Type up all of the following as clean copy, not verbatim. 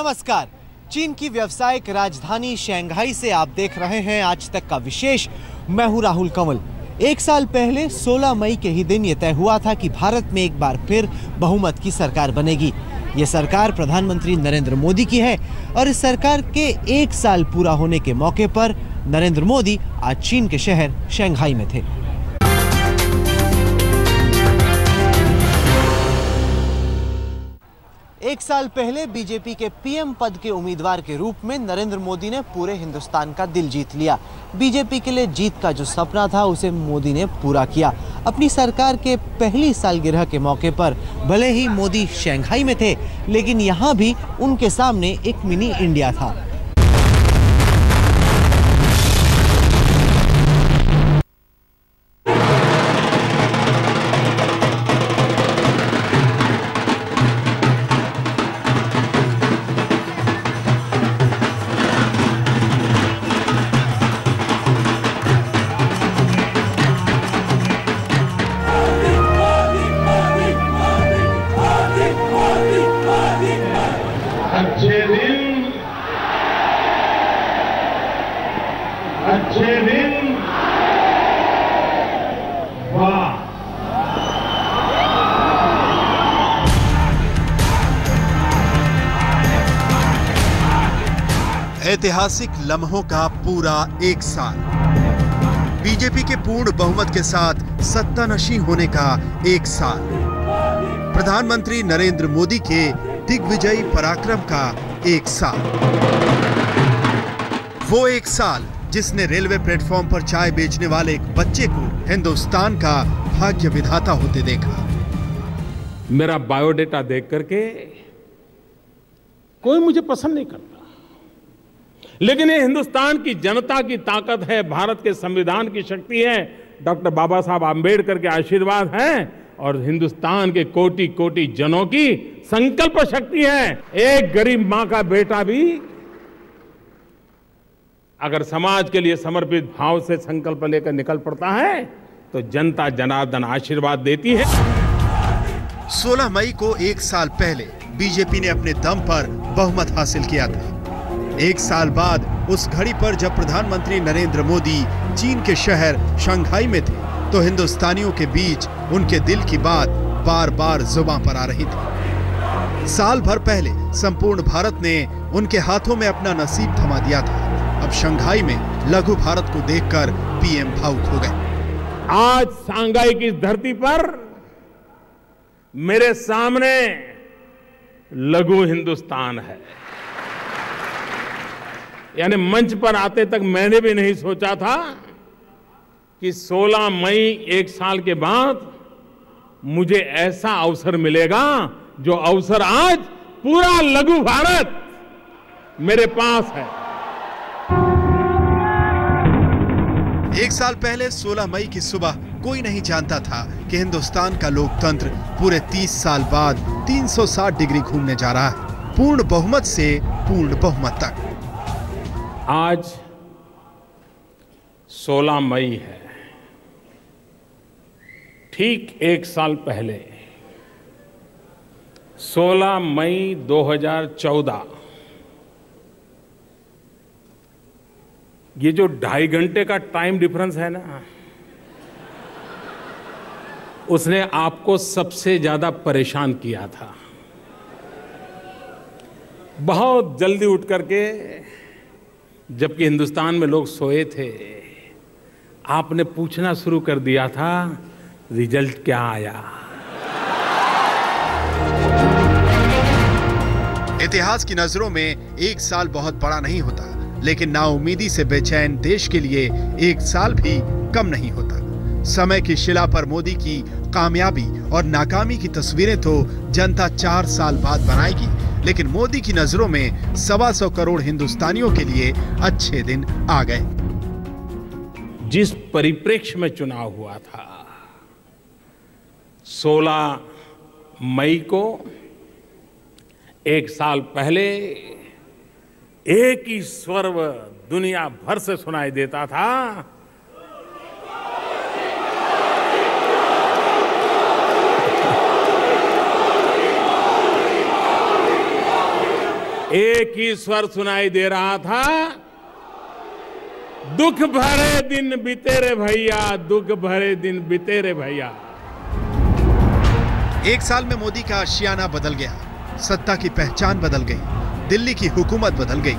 नमस्कार। चीन की व्यावसायिक राजधानी शंघाई से आप देख रहे हैं आज तक का विशेष। मैं हूं राहुल कंवल। एक साल पहले 16 मई के ही दिन यह तय हुआ था कि भारत में एक बार फिर बहुमत की सरकार बनेगी। ये सरकार प्रधानमंत्री नरेंद्र मोदी की है और इस सरकार के एक साल पूरा होने के मौके पर नरेंद्र मोदी आज चीन के शहर शंघाई में थे। एक साल पहले बीजेपी के पीएम पद के उम्मीदवार के रूप में नरेंद्र मोदी ने पूरे हिंदुस्तान का दिल जीत लिया। बीजेपी के लिए जीत का जो सपना था उसे मोदी ने पूरा किया। अपनी सरकार के पहली सालगिरह के मौके पर भले ही मोदी शंघाई में थे, लेकिन यहाँ भी उनके सामने एक मिनी इंडिया था। अच्छे दिन वाह। ऐतिहासिक लम्हों का पूरा एक साल, बीजेपी के पूर्ण बहुमत के साथ सत्तानशीं होने का एक साल, प्रधानमंत्री नरेंद्र मोदी के दिग्विजयी पराक्रम का एक साल, वो एक साल जिसने रेलवे प्लेटफॉर्म पर चाय बेचने वाले एक बच्चे को हिंदुस्तान का भाग्य विधाता होते देखा। मेरा बायोडेटा देख करके कोई मुझे पसंद नहीं करता, लेकिन ये हिंदुस्तान की जनता की ताकत है, भारत के संविधान की शक्ति है, डॉक्टर बाबा साहब आम्बेडकर के आशीर्वाद हैं और हिंदुस्तान के कोटि कोटि जनों की संकल्प शक्ति है। एक गरीब मां का बेटा भी अगर समाज के लिए समर्पित भाव से संकल्प लेकर निकल पड़ता है तो जनता जनार्दन आशीर्वाद देती है। 16 मई को एक साल पहले बीजेपी ने अपने दम पर बहुमत हासिल किया था। एक साल बाद उस घड़ी पर जब प्रधानमंत्री नरेंद्र मोदी चीन के शहर शंघाई में थे तो हिंदुस्तानियों के बीच उनके दिल की बात बार बार जुबां पर आ रही थी। साल भर पहले संपूर्ण भारत ने उनके हाथों में अपना नसीब थमा दिया था। अब शंघाई में लघु भारत को देखकर पीएम भावुक हो गए। आज शंघाई की धरती पर मेरे सामने लघु हिंदुस्तान है। यानी मंच पर आते तक मैंने भी नहीं सोचा था कि 16 मई एक साल के बाद मुझे ऐसा अवसर मिलेगा जो अवसर आज पूरा लघु भारत मेरे पास है। एक साल पहले 16 मई की सुबह कोई नहीं जानता था कि हिंदुस्तान का लोकतंत्र पूरे 30 साल बाद 360 डिग्री घूमने जा रहा है, पूर्ण बहुमत से पूर्ण बहुमत तक। आज 16 मई है। ठीक एक साल पहले 16 मई 2014, ये जो 2.5 घंटे का टाइम डिफरेंस है ना, उसने आपको सबसे ज्यादा परेशान किया था। बहुत जल्दी उठ करके, जबकि हिंदुस्तान में लोग सोए थे, आपने पूछना शुरू कर दिया था रिजल्ट क्या आया। इतिहास की नजरों में एक साल बहुत बड़ा नहीं होता, लेकिन नाउमीदी से बेचैन देश के लिए एक साल भी कम नहीं होता। समय की शिला पर मोदी की कामयाबी और नाकामी की तस्वीरें तो जनता 4 साल बाद बनाएगी, लेकिन मोदी की नजरों में 125 करोड़ हिंदुस्तानियों के लिए अच्छे दिन आ गए। जिस परिप्रेक्ष्य में चुनाव हुआ था, 16 मई को एक साल पहले एक ही स्वर दुनिया भर से सुनाई देता था, एक एक ही स्वर सुनाई दे रहा था, दुख भरे दिन बीते रे भैया, दुख भरे दिन बीते रे भैया। एक साल में मोदी का आशियाना बदल गया, सत्ता की पहचान बदल गई, दिल्ली की हुकूमत बदल गई।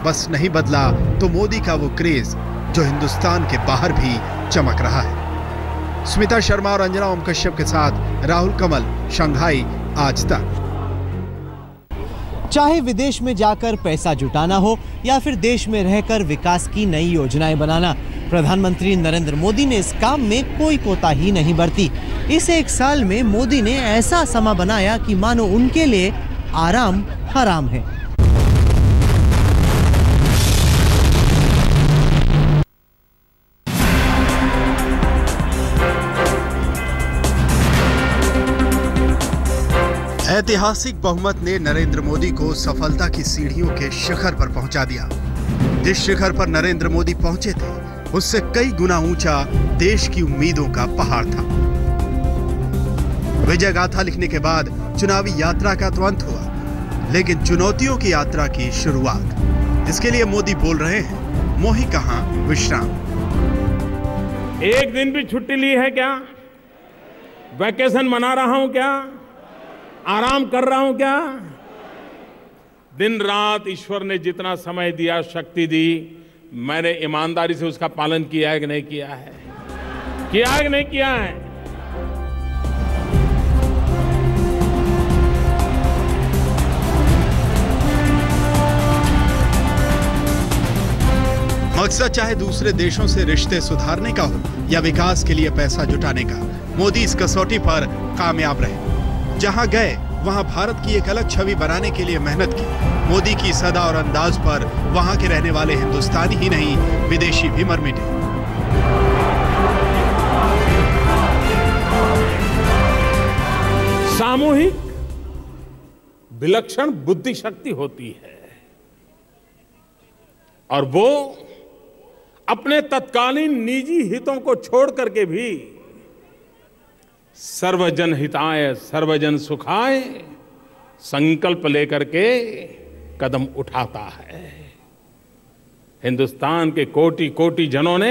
बस नहीं बदला तो मोदी का वो क्रेज जो हिंदुस्तान के बाहर भी चमक रहा है। स्मिता शर्मा और अंजना ओम कश्यप के साथ राहुल कमल, शंघाई, आज तक। चाहे विदेश में जाकर पैसा जुटाना हो या फिर देश में रहकर विकास की नई योजनाएं बनाना, प्रधानमंत्री नरेंद्र मोदी ने इस काम में कोई कोताही नहीं बरती। इस एक साल में मोदी ने ऐसा समा बनाया कि मानो उनके लिए आराम हराम है। ऐतिहासिक बहुमत ने नरेंद्र मोदी को सफलता की सीढ़ियों के शिखर पर पहुंचा दिया। जिस शिखर पर नरेंद्र मोदी पहुंचे थे, उससे कई गुना ऊंचा देश की उम्मीदों का पहाड़ था। विजय गाथा लिखने के बाद चुनावी यात्रा का तो अंत हुआ, लेकिन चुनौतियों की यात्रा की शुरुआत। इसके लिए मोदी बोल रहे हैं, मोही कहां विश्राम। एक दिन भी छुट्टी ली है क्या? वैकेशन मना रहा हूं क्या? आराम कर रहा हूं क्या? दिन रात ईश्वर ने जितना समय दिया, शक्ति दी, मैंने ईमानदारी से उसका पालन किया है कि नहीं किया है? किया है कि नहीं किया है? मकसद चाहे दूसरे देशों से रिश्ते सुधारने का हो या विकास के लिए पैसा जुटाने का, मोदी इस कसौटी पर कामयाब रहे। जहां गए वहां भारत की एक अलग छवि बनाने के लिए मेहनत की। मोदी की सदा और अंदाज पर वहां के रहने वाले हिंदुस्तानी ही नहीं, विदेशी भी मर मिटे। सामूहिक विलक्षण बुद्धि शक्ति होती है और वो अपने तत्कालीन निजी हितों को छोड़ करके भी सर्वजन हिताय सर्वजन सुखाय संकल्प लेकर के कदम उठाता है। हिंदुस्तान के कोटि कोटि जनों ने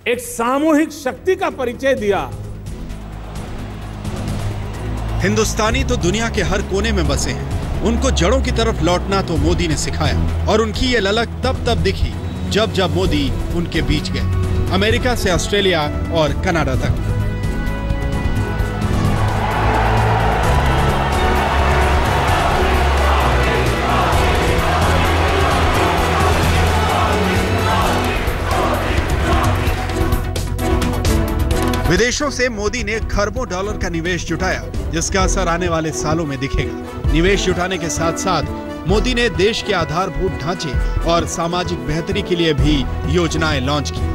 एक सामूहिक शक्ति का परिचय दिया। हिंदुस्तानी तो दुनिया के हर कोने में बसे हैं। उनको जड़ों की तरफ लौटना तो मोदी ने सिखाया और उनकी ये ललक तब दिखी जब जब मोदी उनके बीच गए, अमेरिका से ऑस्ट्रेलिया और कनाडा तक। विदेशों से मोदी ने खरबों डॉलर का निवेश जुटाया, जिसका असर आने वाले सालों में दिखेगा। निवेश जुटाने के साथ साथ मोदी ने देश के आधारभूत ढांचे और सामाजिक बेहतरी के लिए भी योजनाएं लॉन्च की।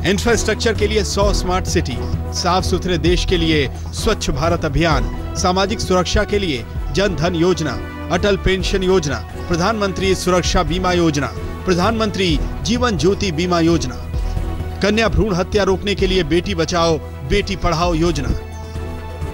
इंफ्रास्ट्रक्चर के लिए 100 स्मार्ट सिटी, साफ सुथरे देश के लिए स्वच्छ भारत अभियान, सामाजिक सुरक्षा के लिए जन धन योजना, अटल पेंशन योजना, प्रधानमंत्री सुरक्षा बीमा योजना, प्रधानमंत्री जीवन ज्योति बीमा योजना, कन्या भ्रूण हत्या रोकने के लिए बेटी बचाओ बेटी पढ़ाओ योजना।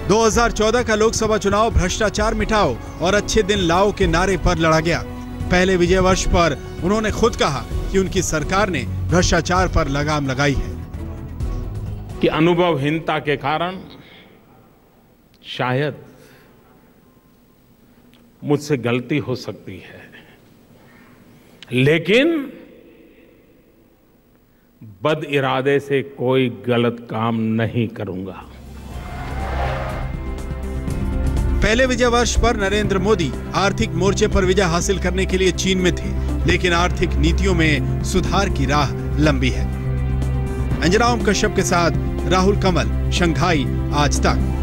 2014 का लोकसभा चुनाव भ्रष्टाचार मिटाओ और अच्छे दिन लाओ के नारे पर लड़ा गया। पहले विजय वर्ष पर उन्होंने खुद कहा कि उनकी सरकार ने भ्रष्टाचार पर लगाम लगाई है। कि अनुभवहीनता के कारण शायद मुझसे गलती हो सकती है, लेकिन बद इरादे से कोई गलत काम नहीं करूंगा। पहले विजय वर्ष पर नरेंद्र मोदी आर्थिक मोर्चे पर विजय हासिल करने के लिए चीन में थे, लेकिन आर्थिक नीतियों में सुधार की राह लंबी है। अंजना ओम कश्यप के साथ राहुल कमल, शंघाई, आज तक।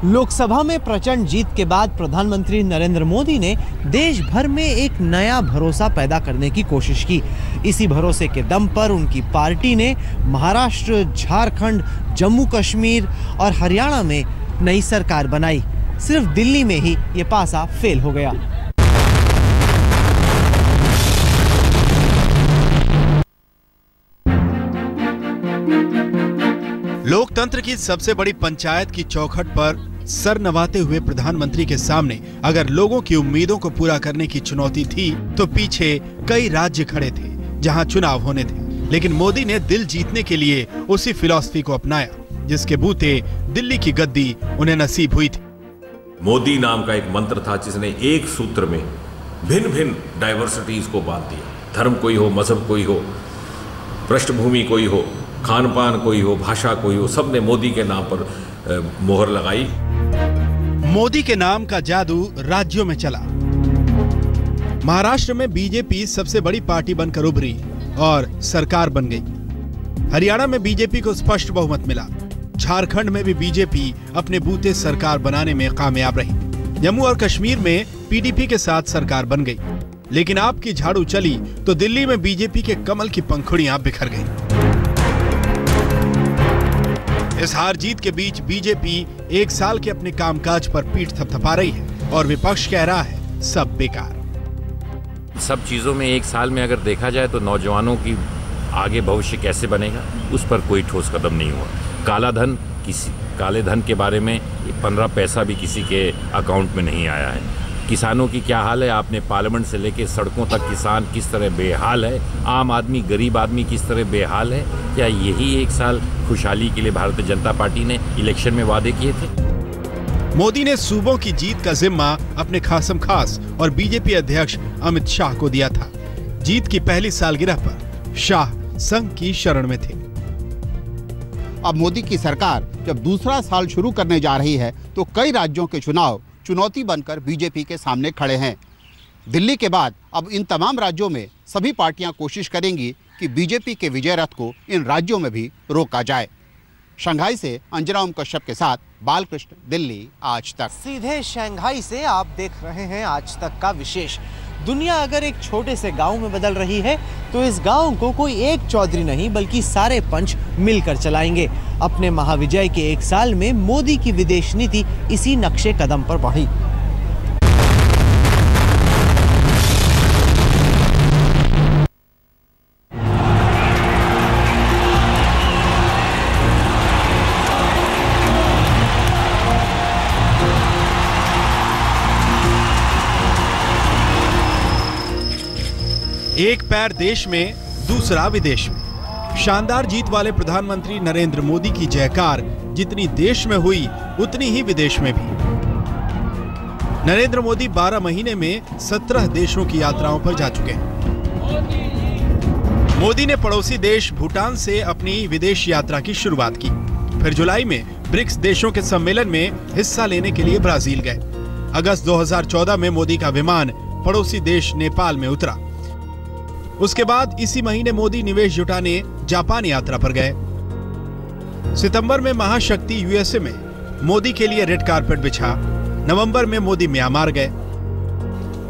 लोकसभा में प्रचंड जीत के बाद प्रधानमंत्री नरेंद्र मोदी ने देश भर में एक नया भरोसा पैदा करने की कोशिश की। इसी भरोसे के दम पर उनकी पार्टी ने महाराष्ट्र, झारखंड, जम्मू कश्मीर और हरियाणा में नई सरकार बनाई। सिर्फ दिल्ली में ही ये पासा फेल हो गया। लोकतंत्र की सबसे बड़ी पंचायत की चौखट पर सर नवाते हुए प्रधानमंत्री के सामने अगर लोगों की उम्मीदों को पूरा करने की चुनौती थी तो पीछे कई राज्य खड़े थे जहां चुनाव होने थे। लेकिन मोदी ने दिल जीतने के लिए उसी फिलॉसफी को अपनाया जिसके बूते दिल्ली की गद्दी उन्हें नसीब हुई थी। मोदी नाम का एक मंत्र था जिसने एक सूत्र में भिन्न भिन्न डाइवर्सिटीज को बांध दिया। धर्म कोई हो, मजहब कोई हो, पृष्ठभूमि कोई हो, खान पान कोई हो, भाषा कोई हो, सबने मोदी के नाम पर मोहर लगाई। मोदी के नाम का जादू राज्यों में चला। महाराष्ट्र में बीजेपी सबसे बड़ी पार्टी बनकर उभरी और सरकार बन गई। हरियाणा में बीजेपी को स्पष्ट बहुमत मिला। झारखंड में भी बीजेपी अपने बूते सरकार बनाने में कामयाब रही। जम्मू और कश्मीर में पीडीपी के साथ सरकार बन गई। लेकिन आपकी झाड़ू चली तो दिल्ली में बीजेपी के कमल की पंखुड़ियां बिखर गईं। इस हार जीत के बीच बीजेपी एक साल के अपने कामकाज पर पीठ थपथपा रही है और विपक्ष कह रहा है सब बेकार। सब चीजों में एक साल में अगर देखा जाए तो नौजवानों की आगे भविष्य कैसे बनेगा उस पर कोई ठोस कदम नहीं हुआ। काले धन के बारे में 15 पैसा भी किसी के अकाउंट में नहीं आया है। किसानों की क्या हाल है, आपने पार्लियामेंट से लेकर सड़कों तक किसान किस तरह बेहाल है, आम आदमी गरीब आदमी किस तरह बेहाल है। क्या यही एक साल खुशहाली के लिए भारतीय जनता पार्टी ने इलेक्शन में वादे किए थे? मोदी ने सूबों की जीत का जिम्मा अपने खासम खास और बीजेपी अध्यक्ष अमित शाह को दिया था। जीत की पहली सालगिरह पर शाह संघ की शरण में थे। अब मोदी की सरकार जब दूसरा साल शुरू करने जा रही है तो कई राज्यों के चुनाव चुनौती बनकर बीजेपी के सामने खड़े हैं। दिल्ली के बाद अब इन तमाम राज्यों में सभी पार्टियां कोशिश करेंगी कि बीजेपी के विजय रथ को इन राज्यों में भी रोका जाए। शंघाई से अंजना ओम कश्यप के साथ बालकृष्ण, दिल्ली आज तक। सीधे शंघाई से आप देख रहे हैं आज तक का विशेष। दुनिया अगर एक छोटे से गांव में बदल रही है तो इस गांव को कोई एक चौधरी नहीं बल्कि सारे पंच मिलकर चलाएंगे। अपने महाविजय के एक साल में मोदी की विदेश नीति इसी नक्शे कदम पर बढ़ी। एक पैर देश में, दूसरा विदेश में। शानदार जीत वाले प्रधानमंत्री नरेंद्र मोदी की जयकार जितनी देश में हुई उतनी ही विदेश में भी। नरेंद्र मोदी 12 महीने में 17 देशों की यात्राओं पर जा चुके हैं। मोदी ने पड़ोसी देश भूटान से अपनी विदेश यात्रा की शुरुआत की। फिर जुलाई में ब्रिक्स देशों के सम्मेलन में हिस्सा लेने के लिए ब्राजील गए। अगस्त 2014 में मोदी का विमान पड़ोसी देश नेपाल में उतरा। उसके बाद इसी महीने मोदी निवेश जुटाने जापान यात्रा पर गए। सितंबर में महाशक्ति यूएसए में मोदी के लिए रेड कारपेट बिछा। नवंबर में मोदी म्यांमार गए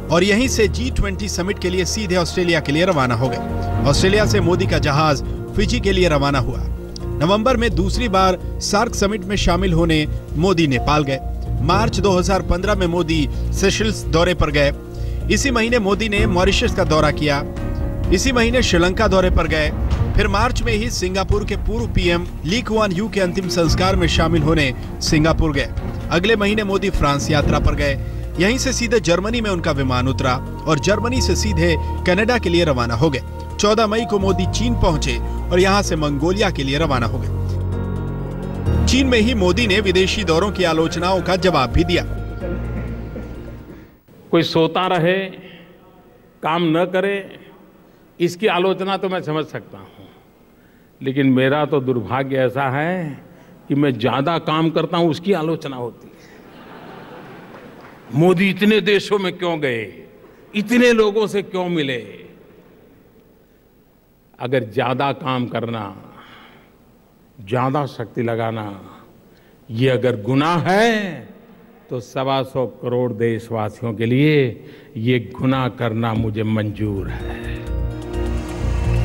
और यहीं से G20 समिट के लिए सीधे ऑस्ट्रेलिया के लिए रवाना हो गए। ऑस्ट्रेलिया से मोदी का जहाज फिजी के लिए रवाना हुआ। नवंबर में दूसरी बार सार्क समिट में शामिल होने मोदी नेपाल गए। मार्च 2015 में मोदी सेशल्स दौरे पर गए। इसी महीने मोदी ने मॉरिशस का दौरा किया। इसी महीने श्रीलंका दौरे पर गए। फिर मार्च में ही सिंगापुर के पूर्व पीएम ली कुआन यू के अंतिम संस्कार में शामिल होने सिंगापुर गए। अगले महीने मोदी फ्रांस यात्रा पर गए। यहीं से सीधे जर्मनी में उनका विमान उतरा और जर्मनी से सीधे कनाडा के लिए रवाना हो गए। 14 मई को मोदी चीन पहुंचे और यहां से मंगोलिया के लिए रवाना हो गए। चीन में ही मोदी ने विदेशी दौरों की आलोचनाओं का जवाब भी दिया। कोई सोता रहे, काम न करे, इसकी आलोचना तो मैं समझ सकता हूं, लेकिन मेरा तो दुर्भाग्य ऐसा है कि मैं ज्यादा काम करता हूं उसकी आलोचना होती है। मोदी इतने देशों में क्यों गए, इतने लोगों से क्यों मिले? अगर ज्यादा काम करना, ज्यादा शक्ति लगाना ये अगर गुनाह है तो 125 करोड़ देशवासियों के लिए ये गुनाह करना मुझे मंजूर है।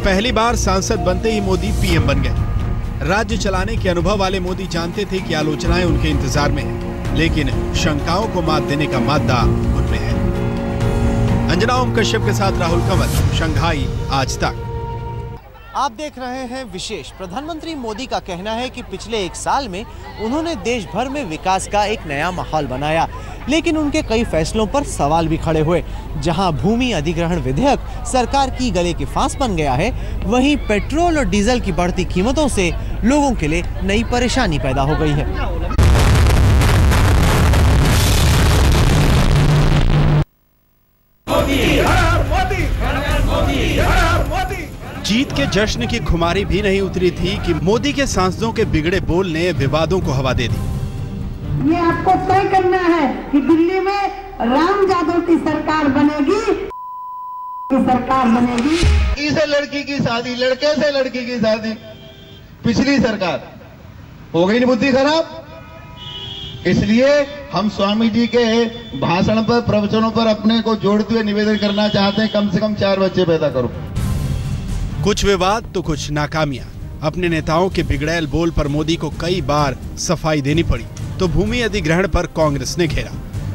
पहली बार सांसद बनते ही मोदी पीएम बन गए। राज्य चलाने के अनुभव वाले मोदी जानते थे कि आलोचनाएं उनके इंतजार में हैं, लेकिन शंकाओं को मात देने का मादा उनमें है। अंजना ओम कश्यप के साथ राहुल कंवल, शंघाई आज तक। आप देख रहे हैं विशेष। प्रधानमंत्री मोदी का कहना है कि पिछले 1 साल में उन्होंने देश भर में विकास का एक नया माहौल बनाया, लेकिन उनके कई फैसलों पर सवाल भी खड़े हुए। जहां भूमि अधिग्रहण विधेयक सरकार की गले के फांस बन गया है, वहीं पेट्रोल और डीजल की बढ़ती कीमतों से लोगों के लिए नई परेशानी पैदा हो गई है। जीत के जश्न की खुमारी भी नहीं उतरी थी कि मोदी के सांसदों के बिगड़े बोल ने विवादों को हवा दे दी। ये आपको तय करना है कि दिल्ली में राम यादव की सरकार बनेगी, सरकार बनेगी। इसे लड़की की शादी, लड़के से लड़की की शादी, पिछली सरकार हो गई बुद्धि खराब। इसलिए हम स्वामी जी के भाषण पर, प्रवचनों पर अपने को जोड़ते हुए निवेदन करना चाहते हैं, कम से कम 4 बच्चे पैदा करो। कुछ विवाद तो कुछ नाकामियां। अपने नेताओं के बिगड़ैल बोल पर मोदी को कई बार सफाई देनी पड़ी तो भूमि अधिग्रहण पर कांग्रेस ने घेरा।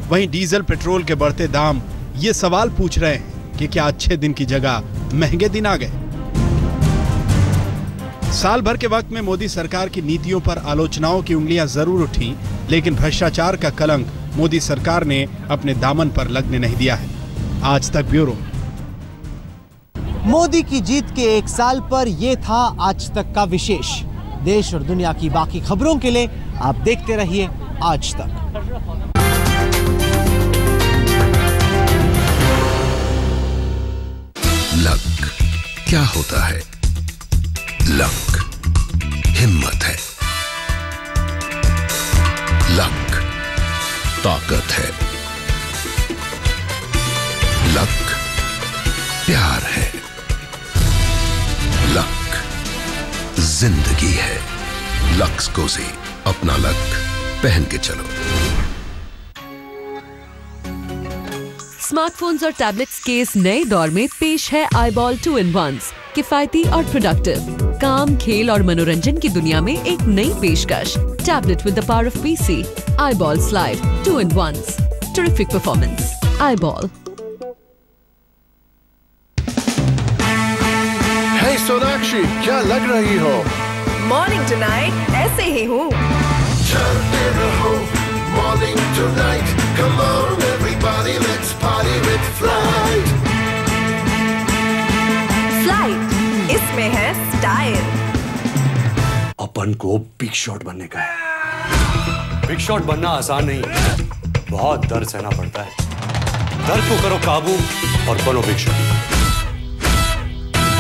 वहीं डीजल पेट्रोल के बढ़ते दाम ये सवाल पूछ रहे हैं कि क्या अच्छे दिन की जगह महंगे दिन आ गए। साल भर के वक्त में मोदी सरकार की नीतियों पर आलोचनाओं की उंगलियां जरूर उठी, लेकिन भ्रष्टाचार का कलंक मोदी सरकार ने अपने दामन पर लगने नहीं दिया है। आज तक ब्यूरो। मोदी की जीत के 1 साल पर यह था आज तक का विशेष। देश और दुनिया की बाकी खबरों के लिए आप देखते रहिए आज तक। लक क्या होता है? लक हिम्मत है, लक ताकत है, लक प्यार है, लक जिंदगी है। लक्स कोजी, अपना लक पहन के चलो। स्मार्टफोन्स और टैबलेट्स के इस नए दौर में पेश है iBall 2-in-1, किफायती और प्रोडक्टिव। काम, खेल और मनोरंजन की दुनिया में एक नई पेशकश। Tablet with the power of PC, iBall Slide 2-in-1, terrific performance, iBall। Hey Sonakshi, क्या लग रही हो? मॉर्निंग टुनाइट ऐसे ही हूँ। चलते रहो morning tonight, come on everybody let's party with Flight। Flight, इसमें है स्टाइल। अपन को बिग शॉट बनने का है। बिग शॉट बनना आसान नहीं है, बहुत दर्द सहना पड़ता है। दर्द को करो काबू और बनो बिग शॉट।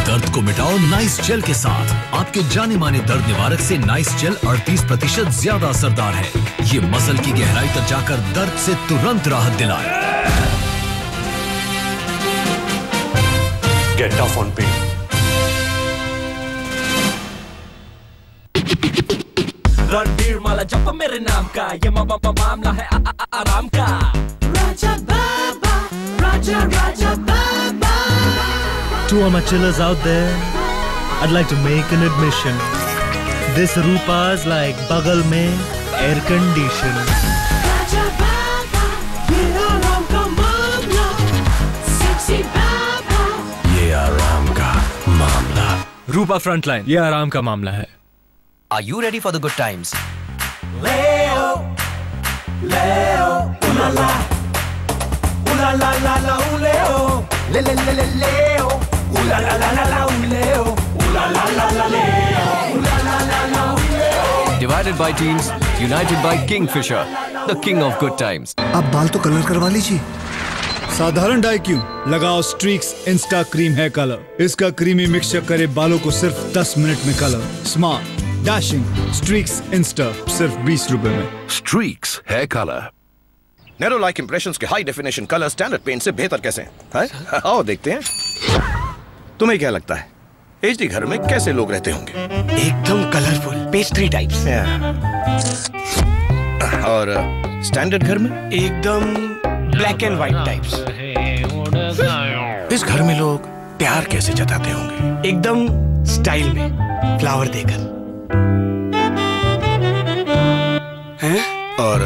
दर्द को मिटाओ नाइस जेल के साथ। आपके जाने माने दर्द निवारक से नाइस जेल 38% ज्यादा असरदार है। ये मसल की गहराई तक जाकर दर्द से तुरंत राहत दिलाए। Get tough on pain. Ranbir माला जप मेरे नाम का, ये मामला है आराम का। राजा बाबा, राजा बाबा। To all my chillers out there, I'd like to make an admission. This Rupa's like bagal mein air condition. राजा बाबा, ये आराम का मामला। सेक्सी बाबा, ये आराम का मामला। रूपा फ्रंटलाइन, ये आराम का मामला है। Are you ready for the good times? Leo, Leo, ooh la la, ooh la la la la, ooh Leo, Leo, ooh la la la la la, ooh Leo, ooh la la la la Leo, ooh la la la la, ooh Leo. Divided by teams, united by Kingfisher, the king of good times. अब बाल तो colour करवा लीजिए। साधारण dye क्यों, लगाओ streaks insta cream है colour. इसका क्रीमी मिक्सचर करे बालों को सिर्फ 10 मिनट में colour. Smart dashing streaks insta, सिर्फ 20 रुपए में। स्ट्रीक्स है कलर। नैरो लाइक इंप्रेशंस के high definition colour standard paint से बेहतर कैसे हैं? आओ देखते हैं। तुम्हें क्या लगता है HD घर में कैसे लोग रहते होंगे? एकदम कलरफुल पेस्ट्री टाइप्स। और स्टैंडर्ड घर में एकदम ब्लैक एंड व्हाइट टाइप्स। इस घर में लोग प्यार कैसे जताते होंगे? एकदम स्टाइल में फ्लावर देकर। और